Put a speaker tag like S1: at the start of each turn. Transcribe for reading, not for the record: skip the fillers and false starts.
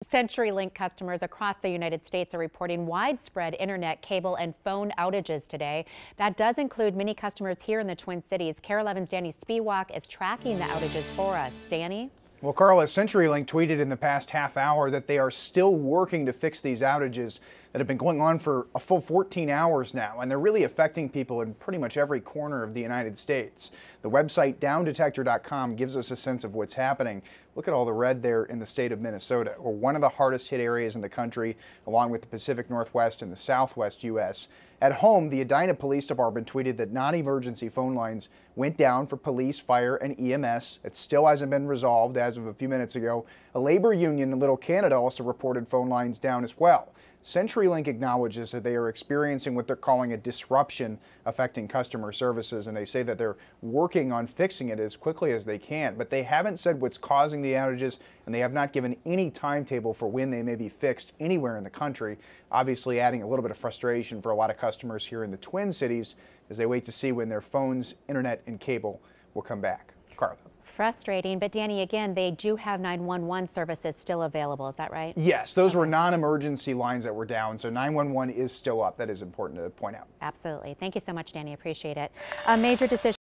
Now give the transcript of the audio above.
S1: CenturyLink customers across the United States are reporting widespread internet, cable, and phone outages today. That does include many customers here in the Twin Cities. KARE 11's Danny Spiewak is tracking the outages for us. Danny?
S2: Well, Carla, CenturyLink tweeted in the past half hour that they are still working to fix these outages that have been going on for a full 14 hours now, and they're really affecting people in pretty much every corner of the United States. The website downdetector.com gives us a sense of what's happening. Look at all the red there in the state of Minnesota. We're one of the hardest hit areas in the country, along with the Pacific Northwest and the Southwest U.S. At home, the Edina Police Department tweeted that non-emergency phone lines went down for police, fire, and EMS. It still hasn't been resolved as of a few minutes ago. A labor union in Little Canada also reported phone lines down as well. CenturyLink acknowledges that they are experiencing what they're calling a disruption affecting customer services, and they say that they're working on fixing it as quickly as they can. But they haven't said what's causing the outages, and they have not given any timetable for when they may be fixed anywhere in the country, obviously adding a little bit of frustration for a lot of customers here in the Twin Cities as they wait to see when their phones, internet, and cable will come back. Carla.
S1: Frustrating, but Danny, again, they do have 911 services still available. Is that right?
S2: Yes, those were non-emergency lines that were down, so 911 is still up. That is important to point out.
S1: Absolutely. Thank you so much, Danny. Appreciate it. A major decision.